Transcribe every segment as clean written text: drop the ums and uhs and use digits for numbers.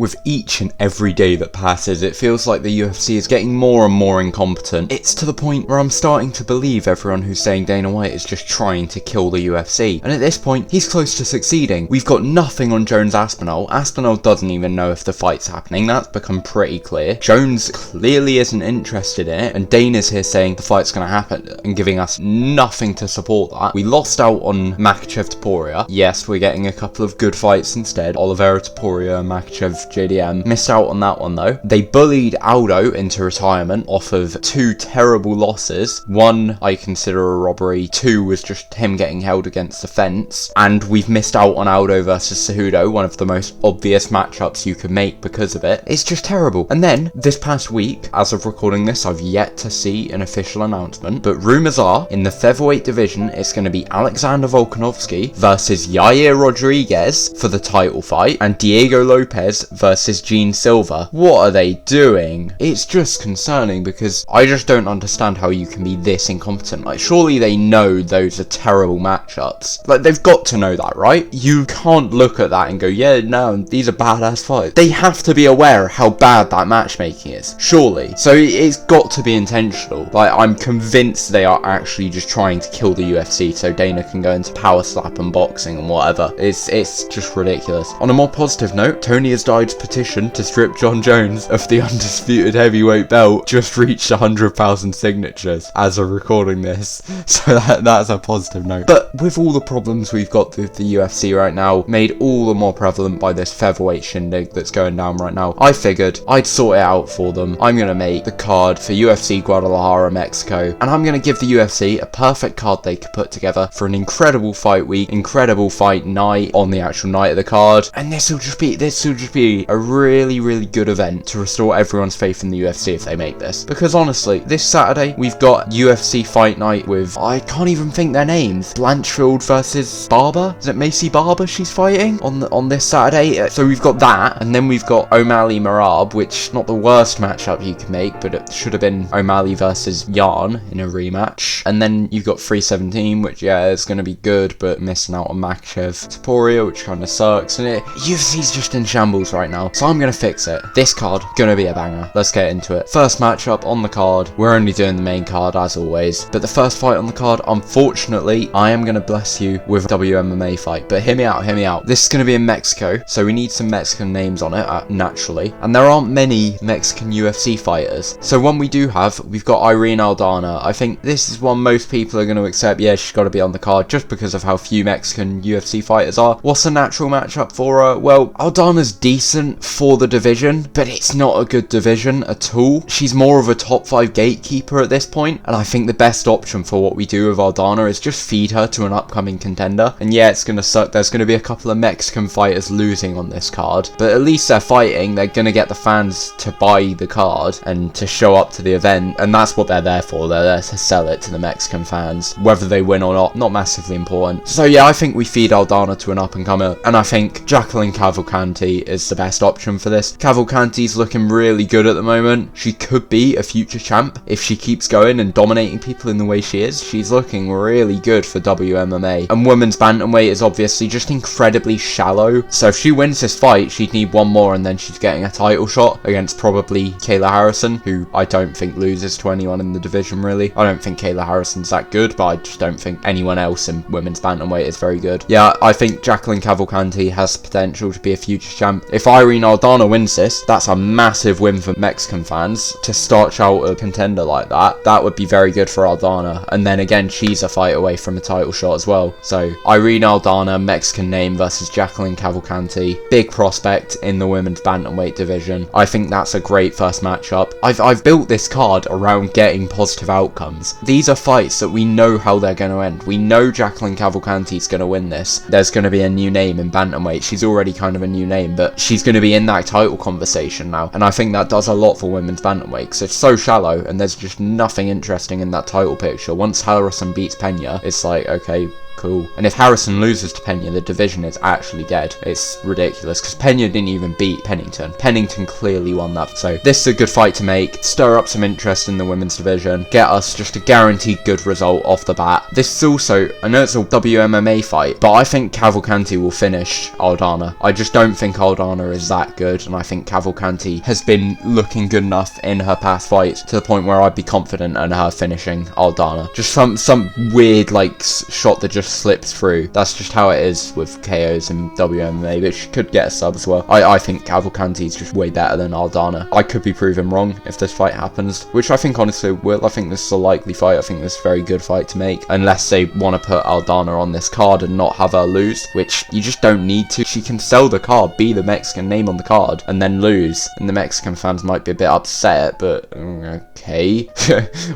With each and every day that passes, it feels like the UFC is getting more and more incompetent. It's to the point where I'm starting to believe everyone who's saying Dana White is just trying to kill the UFC. And at this point, he's close to succeeding. We've got nothing on Jones Aspinall. Aspinall doesn't even know if the fight's happening. That's become pretty clear. Jones clearly isn't interested in it, and Dana's here saying the fight's going to happen and giving us nothing to support that. We lost out on Makhachev-Topuria. Yes, we're getting a couple of good fights instead. Oliveira-Topuria, Makhachev, JDM. Missed out on that one though. They bullied Aldo into retirement off of 2 terrible losses. 1 I consider a robbery, 2 was just him getting held against the fence. And we've missed out on Aldo versus Cejudo, one of the most obvious matchups you could make because of it. It's just terrible. And then this past week, as of recording this, I've yet to see an official announcement, but rumours are in the featherweight division it's going to be Alexander Volkanovski versus Yair Rodriguez for the title fight, and Diego Lopez versus Gene Silva. What are they doing? It's just concerning because I just don't understand how you can be this incompetent. Like, surely they know those are terrible matchups. Like, they've got to know that, right? You can't look at that and go, yeah, no, these are badass fights. They have to be aware how bad that matchmaking is, surely. So it's got to be intentional. Like, I'm convinced they are actually just trying to kill the UFC so Dana can go into power slap and boxing and whatever. It's just ridiculous. On a more positive note, Tony has Died's petition to strip John Jones of the undisputed heavyweight belt just reached 100,000 signatures as of recording this. So that's a positive note. But with all the problems we've got with the UFC right now, made all the more prevalent by this featherweight shindig that's going down right now, I figured I'd sort it out for them. I'm going to make the card for UFC Guadalajara, Mexico, and I'm going to give the UFC a perfect card they could put together for an incredible fight week, incredible fight night on the actual night of the card, and this will just be a really good event to restore everyone's faith in the UFC if they make this. Because honestly, this Saturday we've got UFC Fight Night with, I can't even think their names, Blanchfield versus Barber? Is it Macy Barber she's fighting on this Saturday? So we've got that, and then we've got O'Malley Merab, which not the worst matchup you can make, but it should have been O'Malley versus Yarn in a rematch. And then you've got 317, which yeah, is going to be good, but missing out on Makhachev-Topuria, which kind of sucks, and UFC's just in shambles right now, so I'm going to fix it. This card, gonna be a banger. Let's get into it. First matchup on the card. We're only doing the main card as always, but the first fight on the card, unfortunately, I am gonna bless you with a WMMA fight, but hear me out. This is gonna be in Mexico, so we need some Mexican names on it, naturally, and there aren't many Mexican UFC fighters. So one we do have, we've got Irene Aldana. I think this is one most people are going to accept, yeah, she's got to be on the card just because of how few Mexican UFC fighters are. What's a natural matchup for her? Well, Aldana's decent for the division, but it's not a good division at all. She's more of a top 5 gatekeeper at this point, and I think the best option for what we do with Aldana is just feed her to an upcoming contender. And yeah, it's going to suck. There's going to be a couple of Mexican fighters losing on this card, but at least they're fighting. They're going to get the fans to buy the card and to show up to the event, and that's what they're there for. They're there to sell it to the Mexican fans. Whether they win or not massively important. So yeah, I think we feed Aldana to an up-and-comer, and I think Jacqueline Cavalcanti is the best option for this. Cavalcanti's looking really good at the moment. She could be a future champ if she keeps going and dominating people in the way she is. She's looking really good for WMMA. And women's bantamweight is obviously just incredibly shallow, so if she wins this fight, she'd need one more and then she's getting a title shot against probably Kayla Harrison, who I don't think loses to anyone in the division really. I don't think Kayla Harrison's that good, but I just don't think anyone else in women's bantamweight is very good. Yeah, I think Jacqueline Cavalcanti has potential to be a future champ. If Irene Aldana wins this, that's a massive win for Mexican fans to start out a contender like that. That would be very good for Aldana, and then again, she's a fight away from a title shot as well. So Irene Aldana, Mexican name, versus Jacqueline Cavalcanti, big prospect in the women's bantamweight division. I think that's a great first matchup. I've built this card around getting positive outcomes. These are fights that we know how they're going to end. We know Jacqueline Cavalcanti's going to win this. There's going to be a new name in bantamweight. She's already kind of a new name, but she's going to be in that title conversation now, and I think that does a lot for women's bantamweight because it's so shallow and there's just nothing interesting in that title picture. Once Harrison beats Pena, it's like, okay, cool. And if Harrison loses to Pena, the division is actually dead. It's ridiculous, because Pena didn't even beat Pennington. Pennington clearly won that. So this is a good fight to make, stir up some interest in the women's division, get us just a guaranteed good result off the bat. This is also, I know it's a WMMA fight, but I think Cavalcanti will finish Aldana. I just don't think Aldana is that good, and I think Cavalcanti has been looking good enough in her past fights to the point where I'd be confident in her finishing Aldana. Just some weird like shot that just slips through. That's just how it is with KOs in WMMA, but she could get a sub as well. I think Cavalcanti is just way better than Aldana. I could be proven wrong if this fight happens, which I think honestly will. I think this is a likely fight. I think this is a very good fight to make, unless they want to put Aldana on this card and not have her lose, which you just don't need to. She can sell the card, be the Mexican name on the card, and then lose, and the Mexican fans might be a bit upset, but okay.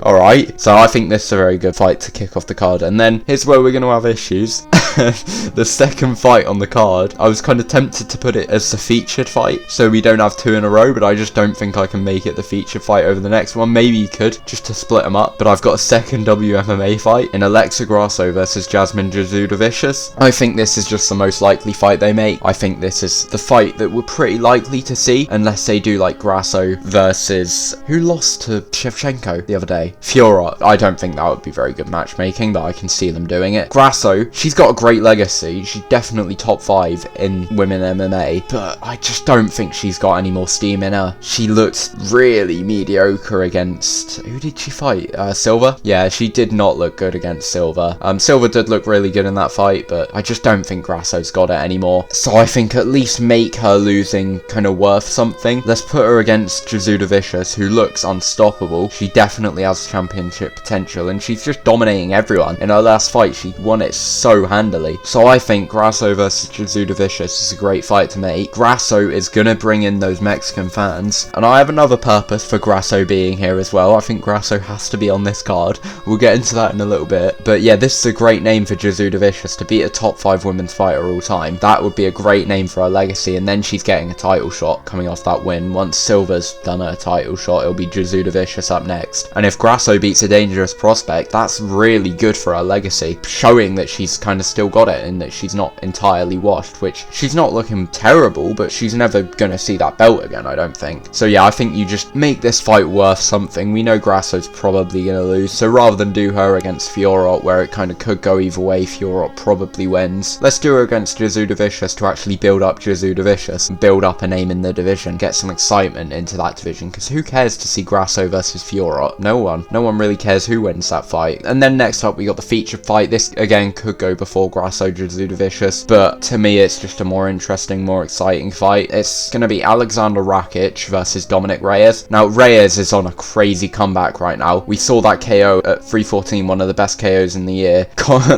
Alright, so I think this is a very good fight to kick off the card. And then here's where we're going to have issues. The second fight on the card, I was kind of tempted to put it as the featured fight, so we don't have two in a row, but I just don't think I can make it the featured fight over the next one. Maybe you could, just to split them up, but I've got a second WMMA fight in Alexa Grasso versus Jasmine Jasudavicius. I think this is just the most likely fight they make. I think this is the fight that we're pretty likely to see, unless they do like Grasso versus, who lost to Shevchenko the other day? Fiorot. I don't think that would be very good matchmaking, but I can see them doing it. Grasso, she's got a great legacy. She's definitely top 5 in women MMA, but I just don't think she's got any more steam in her. She looked really mediocre against, who did she fight? Silva? Yeah, she did not look good against Silva. Silva did look really good in that fight, but I just don't think Grasso's got it anymore. So I think at least make her losing kind of worth something. Let's put her against Jasudavicius, who looks unstoppable. She definitely has championship potential, and she's just dominating everyone. In her last fight, she won it so handily. So I think Grasso versus Jasudavicius is a great fight to make. Grasso is going to bring in those Mexican fans, and I have another purpose for Grasso being here as well. I think Grasso has to be on this card. We'll get into that in a little bit. But yeah, this is a great name for Jasudavicius to beat a top 5 women's fighter all time. That would be a great name for her legacy, and then she's getting a title shot coming off that win. Once Silva's done a title shot, it'll be Jasudavicius up next. And if Grasso beats a dangerous prospect, that's really good for her legacy, showing that she's kind of still got it and that she's not entirely washed, which she's not looking terrible, but she's never gonna see that belt again, I don't think. So yeah, I think you just make this fight worth something. We know Grasso's probably gonna lose, so rather than do her against Fiorot, where it kind of could go either way, Fiorot probably wins, let's do her against Jasudavicius to actually build up Jasudavicius and build up a name in the division, get some excitement into that division, because who cares to see Grasso versus Fiorot? No one really cares who wins that fight. And then next up we got the featured fight. This again could go before Grasso Jasudavicius, but to me it's just a more interesting, more exciting fight. It's gonna be Alexander Rakic versus Dominic Reyes. Now Reyes is on a crazy comeback right now. We saw that KO at 314, one of the best KOs in the year.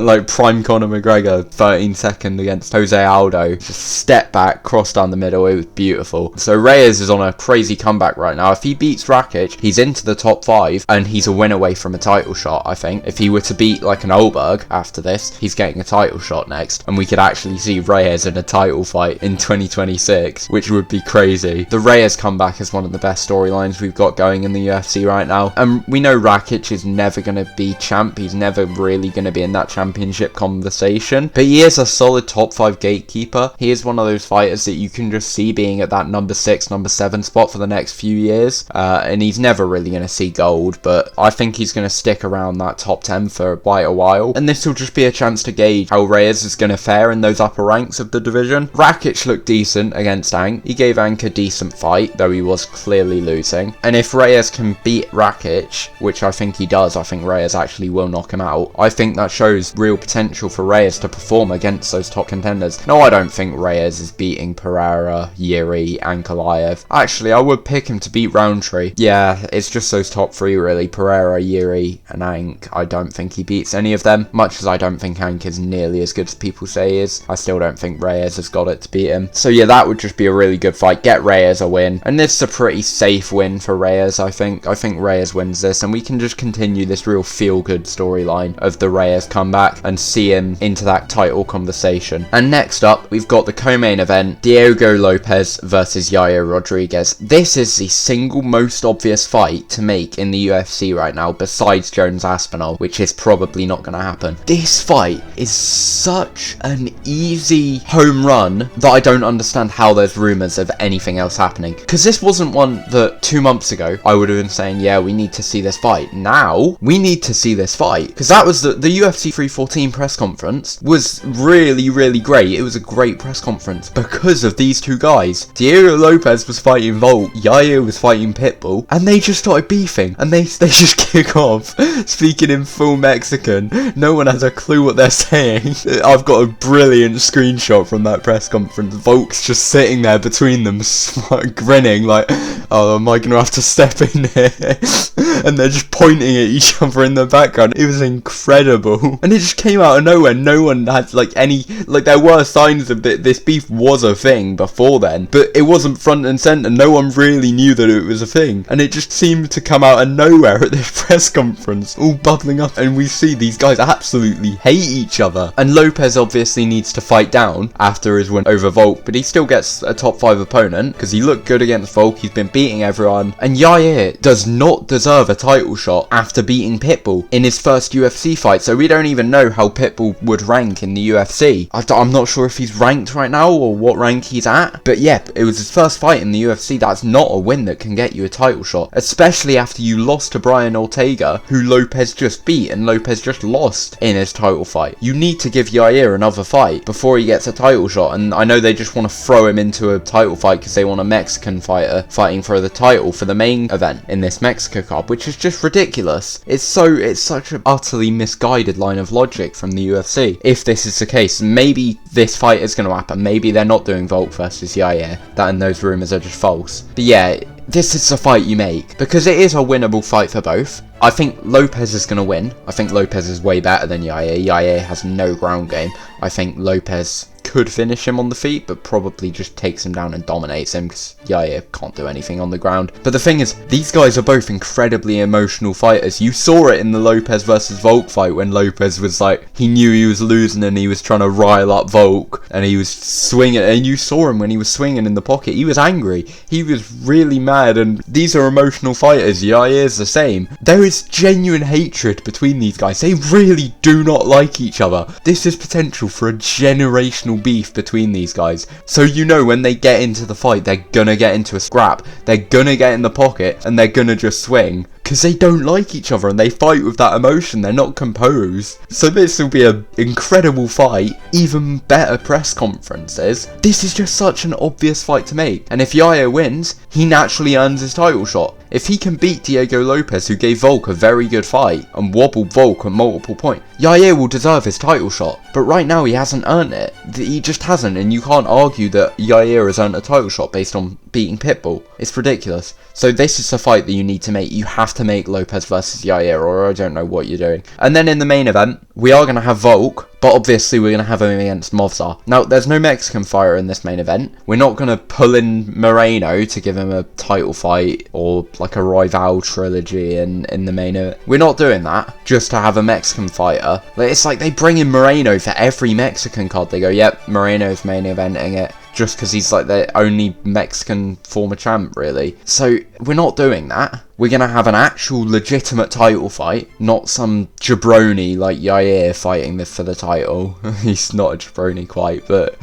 Like prime Conor McGregor, 13 second against Jose Aldo. Just step back, cross down the middle, it was beautiful. So Reyes is on a crazy comeback right now. If he beats Rakic, he's into the top 5, and he's a win away from a title shot, I think. If he were to beat like an Oberg after this, he's getting a title shot next, and we could actually see Reyes in a title fight in 2026, which would be crazy. The Reyes comeback is one of the best storylines we've got going in the UFC right now, and we know Rakic is never going to be champ. He's never really going to be in that championship conversation, but he is a solid top 5 gatekeeper. He is one of those fighters that you can just see being at that number 6, number 7 spot for the next few years, and he's never really going to see gold, but I think he's going to stick around that top 10 for quite a while, and this will just be a chance to gauge how Reyes is going to fare in those upper ranks of the division. Rakic looked decent against Ank. He gave Ank a decent fight, though he was clearly losing, and if Reyes can beat Rakic, which I think he does, I think Reyes actually will knock him out. I think that shows real potential for Reyes to perform against those top contenders. No, I don't think Reyes is beating Pereira, Yuri, Ankalaev. Actually, I would pick him to beat Roundtree. Yeah, it's just those top 3 really, Pereira, Yuri, and Ank. I don't think he beats any of them, much as I don't think Ank is nearly as good as people say he is. I still don't think Reyes has got it to beat him. So yeah, that would just be a really good fight. Get Reyes a win, and this is a pretty safe win for Reyes, I think. I think Reyes wins this, and we can just continue this real feel-good storyline of the Reyes comeback and see him into that title conversation. And next up, we've got the co-main event, Diego Lopez versus Yair Rodriguez. This is the single most obvious fight to make in the UFC right now, besides Jones Aspinall, which is probably not going to happen. This fight is such an easy home run that I don't understand how there's rumours of anything else happening. Because this wasn't one that 2 months ago I would have been saying, yeah, we need to see this fight. Now, we need to see this fight. Because that was the UFC 314 press conference was really, really great. It was a great press conference because of these two guys. Diego Lopez was fighting Volk, Yair was fighting Pitbull, and they just started beefing. And they just kick off speaking in full Mexican. No one has a clue what they're saying. I've got a brilliant screenshot from that press conference. Volk's just sitting there between them, grinning like, oh, am I going to have to step in here? And they're just pointing at each other in the background. It was incredible. And it just came out of nowhere. No one had there were signs of this beef was a thing before then, but it wasn't front and centre. No one really knew that it was a thing. And it just seemed to come out of nowhere at this press conference, all bubbling up. And we see these guys absolutely hate each other. And Lopez obviously needs to fight down after his win over Volk, but he still gets a top 5 opponent because he looked good against Volk. He's been beating everyone. And Yair does not deserve a title shot after beating Pitbull in his first UFC fight. So we don't even know how Pitbull would rank in the UFC. I'm not sure if he's ranked right now or what rank he's at. But yeah, it was his first fight in the UFC. That's not a win that can get you a title shot, especially after you lost to Brian Ortega, who Lopez just beat and Lopez just lost in his title fight. You need to give Yair another fight before he gets a title shot. And I know they just want to throw him into a title fight because they want a Mexican fighter fighting for the title for the main event in this Mexico card, which is just ridiculous. It's such an utterly misguided line of logic from the UFC. If this is the case, maybe this fight is going to happen. Maybe they're not doing Volk versus Yair. That and those rumours are just false. But yeah, this is the fight you make because it is a winnable fight for both. I think Lopez is going to win. I think Lopez is way better than Yair. Yair has no ground game. I think Lopez could finish him on the feet, but probably just takes him down and dominates him because Yair can't do anything on the ground. But the thing is, these guys are both incredibly emotional fighters. You saw it in the Lopez versus Volk fight when Lopez was like, he knew he was losing and he was trying to rile up Volk and he was swinging, and you saw him when he was swinging in the pocket. He was angry. He was really mad, and these are emotional fighters. Yair's the same. There is genuine hatred between these guys. They really do not like each other. This is potential for a generational beef between these guys. So you know when they get into the fight, they're gonna get into a scrap. They're gonna get in the pocket and they're gonna just swing. Because they don't like each other and they fight with that emotion. They're not composed. So this will be an incredible fight. Even better press conferences. This is just such an obvious fight to make. And if Yair wins, he naturally earns his title shot. If he can beat Diego Lopez, who gave Volk a very good fight and wobbled Volk at multiple points, Yair will deserve his title shot. But right now he hasn't earned it. He just hasn't, and you can't argue that Yair has earned a title shot based on beating Pitbull. It's ridiculous. So this is the fight that you need to make. You have to make Lopez versus Yair, or I don't know what you're doing. And then in the main event, we are going to have Volk, but obviously we're going to have him against Movsar. Now, there's no Mexican fighter in this main event. We're not going to pull in Moreno to give him a title fight or like a rival trilogy in the main event. We're not doing that just to have a Mexican fighter. It's like they bring in Moreno for every Mexican card. They go, yep, Moreno's main eventing it. Just because he's like the only Mexican former champ, really. So we're not doing that. We're going to have an actual legitimate title fight, not some jabroni like Yair fighting for the title. He's not a jabroni quite, but,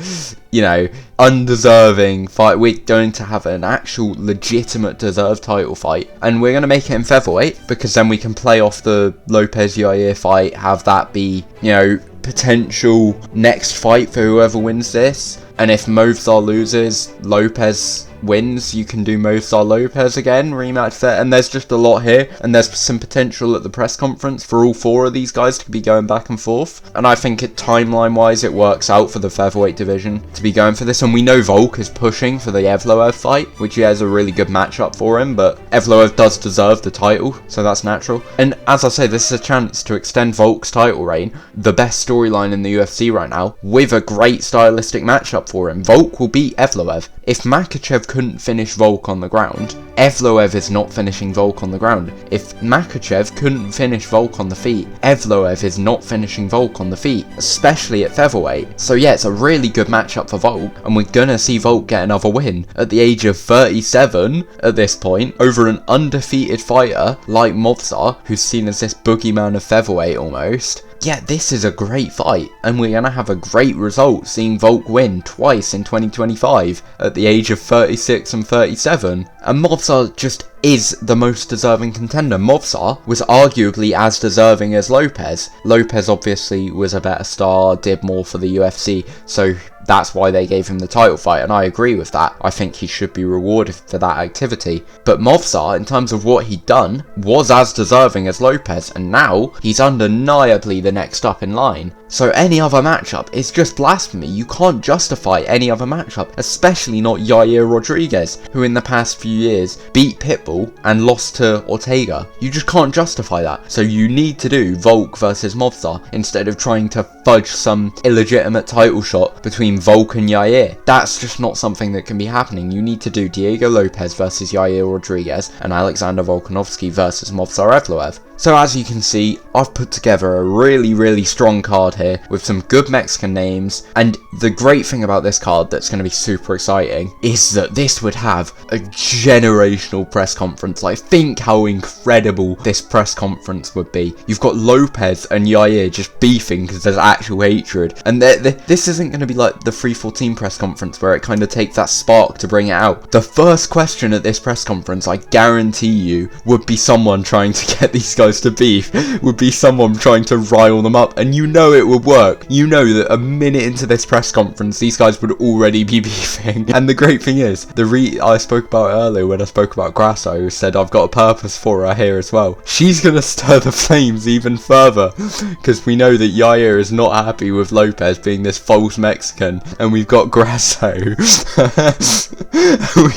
you know, undeserving fight. We're going to have an actual legitimate deserved title fight, and we're going to make it in featherweight, because then we can play off the Lopez-Yair fight, have that be, you know, potential next fight for whoever wins this. And if Movsar loses, Lopez wins, you can do Movsar Lopez again, rematch there. And there's just a lot here, and there's some potential at the press conference for all four of these guys to be going back and forth. And I think timeline wise it works out for the featherweight division to be going for this. And we know Volk is pushing for the Evloev fight, which has a really good matchup for him, but Evloev does deserve the title, so that's natural. And as I say, this is a chance to extend Volk's title reign, the best storyline in the UFC right now, with a great stylistic matchup for him. Volk will beat Evloev. If Makhachev couldn't finish Volk on the ground, Evloev is not finishing Volk on the ground. If Makhachev couldn't finish Volk on the feet, Evloev is not finishing Volk on the feet, especially at featherweight. So yeah, it's a really good matchup for Volk, and we're gonna see Volk get another win at the age of 37 at this point over an undefeated fighter like Movsar, who's seen as this boogeyman of featherweight almost. Yeah, this is a great fight, and we're going to have a great result seeing Volk win twice in 2025 at the age of 36 and 37. And Movsar just is the most deserving contender. Movsar was arguably as deserving as Lopez. Lopez obviously was a better star, did more for the UFC, so that's why they gave him the title fight, and I agree with that. I think he should be rewarded for that activity. But Movsar, in terms of what he'd done, was as deserving as Lopez, and now he's undeniably the next up in line. So any other matchup is just blasphemy. You can't justify any other matchup, especially not Yair Rodriguez, who in the past few years beat Pitbull and lost to Ortega. You just can't justify that. So you need to do Volk versus Movsar instead of trying to fudge some illegitimate title shot between Volk and Yair. That's just not something that can be happening. You need to do Diego Lopez versus Yair Rodriguez and Alexander Volkanovski versus Movsar Evloev. So as you can see, I've put together a really strong card here with some good Mexican names, and the great thing about this card that's going to be super exciting is that this would have a generational press conference. Like, think how incredible this press conference would be. You've got Lopez and Yair just beefing because there's actual hatred, and this isn't going to be like the 314 press conference where it kind of takes that spark to bring it out. The first question at this press conference, I guarantee you, would be someone trying to get these guys to beef, would be someone trying to rile them up, and you know it would work. You know that a minute into this press conference these guys would already be beefing. And the great thing is, I spoke about earlier when I spoke about Grasso, who said I've got a purpose for her here as well. She's gonna stir the flames even further, because we know that Yair is not happy with Lopez being this false Mexican, and we've got Grasso.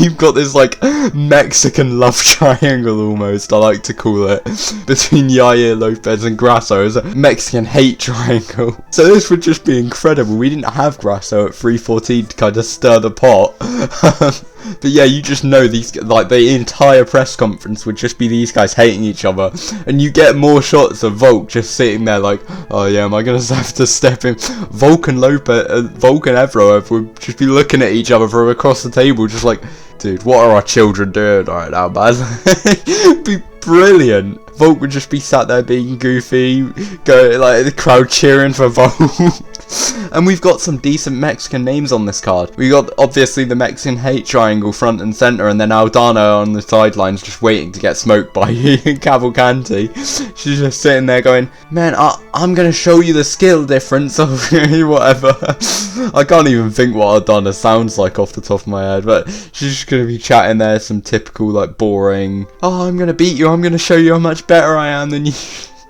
We've got this like Mexican love triangle almost, I like to call it, between Yair, Lopez and Grasso as a Mexican hate triangle. So this would just be incredible. We didn't have Grasso at 314 to kind of stir the pot. But yeah, you just know these, like, the entire press conference would just be these guys hating each other, and you get more shots of Volk just sitting there like, oh yeah, am I gonna have to step in? Volk and Evloev would just be looking at each other from across the table, just like, dude, what are our children doing right now, man? It'd be brilliant. Volk would just be sat there being goofy, going like the crowd cheering for Volk. And we've got some decent Mexican names on this card. We got obviously the Mexican hate triangle front and center, and then Aldana on the sidelines just waiting to get smoked by Cavalcanti. She's just sitting there going, man, I'm gonna show you the skill difference of whatever. I can't even think what Aldana sounds like off the top of my head, but she's just gonna be chatting there some typical like boring, oh, I'm gonna beat you, I'm gonna show you how much better I am than you.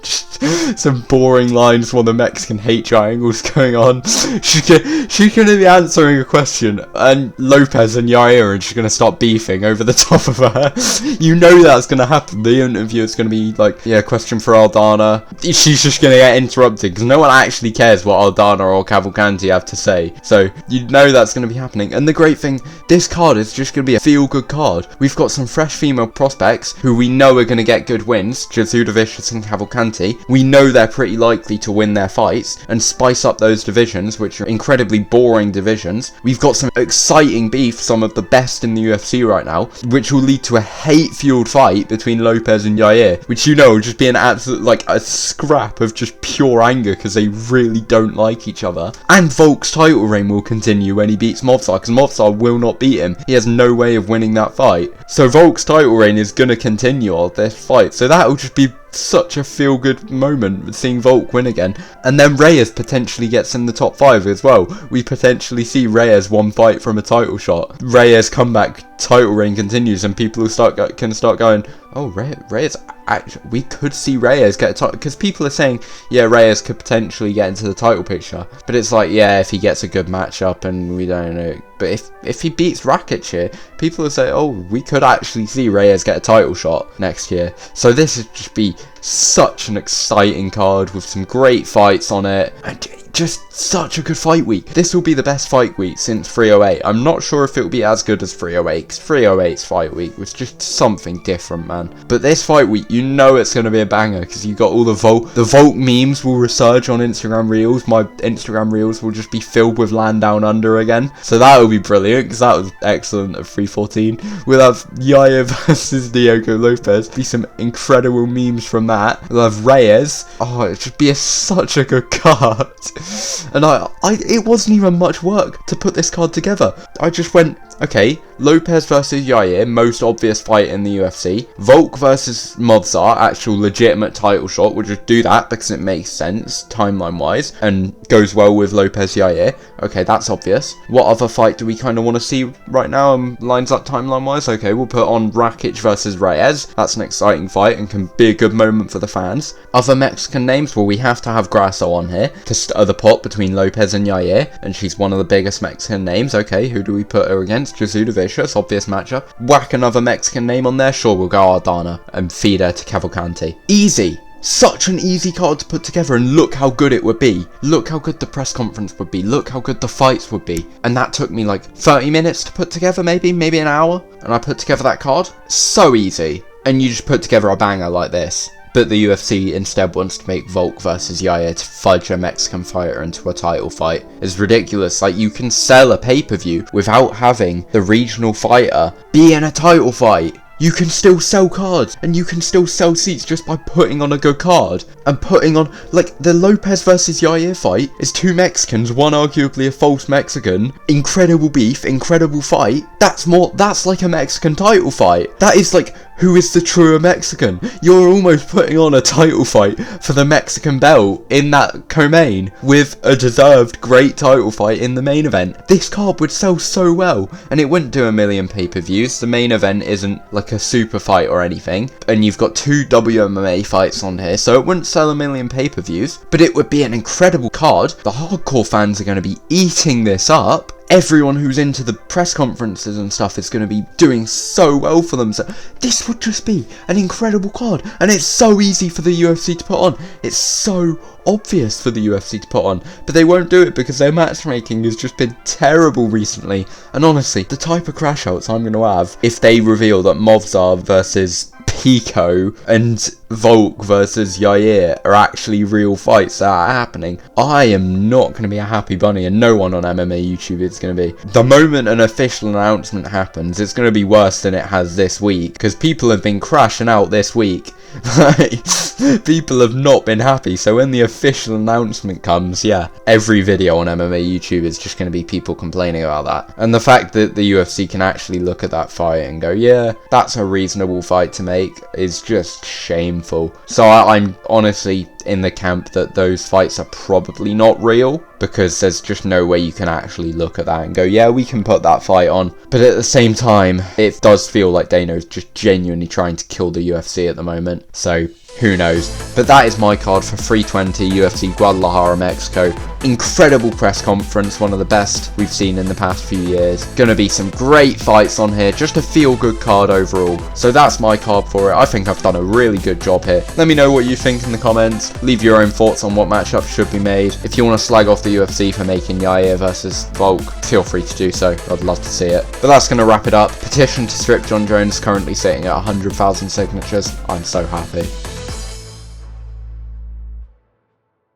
Just some boring lines while the Mexican hate triangle's going on. She's gonna be answering a question, and Lopez and Yair are just gonna start beefing over the top of her. You know that's gonna happen. The interview is gonna be like, yeah, question for Aldana. She's just gonna get interrupted because no one actually cares what Aldana or Cavalcanti have to say. So you know that's gonna be happening. And the great thing, this card is just gonna be a feel-good card. We've got some fresh female prospects who we know are gonna get good wins. Jesuda Vicious and Cavalcanti. We know they're pretty likely to win their fights and spice up those divisions, which are incredibly boring divisions. We've got some exciting beef, some of the best in the UFC right now, which will lead to a hate-fueled fight between Lopez and Yair, which you know will just be an absolute, like, a scrap of just pure anger because they really don't like each other. And Volk's title reign will continue when he beats Movsar, because Movsar will not beat him. He has no way of winning that fight. So Volk's title reign is going to continue on this fight, so that will just be such a feel-good moment seeing Volk win again. And then Reyes potentially gets in the top 5 as well. We potentially see Reyes one fight from a title shot. Reyes comeback, title reign continues, and people will can start going, oh, Reyes, actually, we could see Reyes get a title, because people are saying, yeah, Reyes could potentially get into the title picture, but it's like, yeah, if he gets a good matchup, and we don't know, but if he beats Rakic here, people will say, oh, we could actually see Reyes get a title shot next year. So this would just be such an exciting card with some great fights on it, and just such a good fight week. This will be the best fight week since 308. I'm not sure if it'll be as good as 308, because 308's fight week was just something different, man. But this fight week, you know it's going to be a banger, because you got all the Volk memes will resurge on Instagram Reels. My Instagram Reels will just be filled with Land Down Under again. So that will be brilliant, because that was excellent at 314. We'll have Yair versus Diogo Lopez. Be some incredible memes from that. We'll have Reyes. Oh, it should be such a good card. And it wasn't even much work to put this card together. I just went, okay, Lopez versus Yair, most obvious fight in the UFC. Volk versus Movsar, actual legitimate title shot. We'll just do that because it makes sense timeline wise and goes well with Lopez Yair. Okay, that's obvious. What other fight do we kind of want to see right now and lines up timeline wise? Okay, we'll put on Rakic versus Reyes. That's an exciting fight and can be a good moment for the fans. Other Mexican names, well, we have to have Grasso on here to stir the pot between Lopez and Yair, and she's one of the biggest Mexican names. Okay, who do we put her against? Jesuda Vicious, obvious matchup. Whack another Mexican name on there. Sure, we'll go Ardana and feed her to Cavalcanti. Easy. Such an easy card to put together, and look how good it would be. Look how good the press conference would be. Look how good the fights would be. And that took me like 30 minutes to put together, maybe an hour. And I put together that card. So easy. And you just put together a banger like this. But the UFC instead wants to make Volk versus Yair to fudge a Mexican fighter into a title fight. It's ridiculous. Like, you can sell a pay-per-view without having the regional fighter be in a title fight. You can still sell cards, and you can still sell seats just by putting on a good card. And putting on, like, the Lopez versus Yair fight is two Mexicans, one arguably a false Mexican. Incredible beef, incredible fight. That's like a Mexican title fight. That is like, who is the truer Mexican? You're almost putting on a title fight for the Mexican belt in that co-main with a deserved great title fight in the main event. This card would sell so well, and it wouldn't do a million pay-per-views. The main event isn't like a super fight or anything, and you've got 2 WMMA fights on here, so it wouldn't sell a million pay-per-views, but it would be an incredible card. The hardcore fans are going to be eating this up. Everyone who's into the press conferences and stuff is going to be doing so well for them. So this would just be an incredible card, and it's so easy for the UFC to put on. It's so obvious for the UFC to put on, but they won't do it because their matchmaking has just been terrible recently. And honestly, the type of crash outs I'm going to have if they reveal that Movsar versus Pico and Volk versus Yair are actually real fights that are happening, I am not going to be a happy bunny, and no one on MMA YouTube is going to be. The moment an official announcement happens, it's going to be worse than it has this week, because people have been crashing out this week. People have not been happy, so when the official announcement comes, yeah, every video on MMA YouTube is just going to be people complaining about that. And the fact that the UFC can actually look at that fight and go, yeah, that's a reasonable fight to make, is just shameful. So I'm honestly in the camp that those fights are probably not real, because there's just no way you can actually look at that and go, yeah, we can put that fight on. But at the same time, it does feel like Dana's just genuinely trying to kill the UFC at the moment. So who knows? But that is my card for 320 UFC Guadalajara, Mexico. Incredible press conference, one of the best we've seen in the past few years. Gonna be some great fights on here, just a feel-good card overall. So that's my card for it. I think I've done a really good job here. Let me know what you think in the comments. Leave your own thoughts on what matchups should be made. If you want to slag off the UFC for making Yair versus Volk, feel free to do so. I'd love to see it. But that's going to wrap it up. Petition to strip John Jones currently sitting at 100,000 signatures. I'm so happy.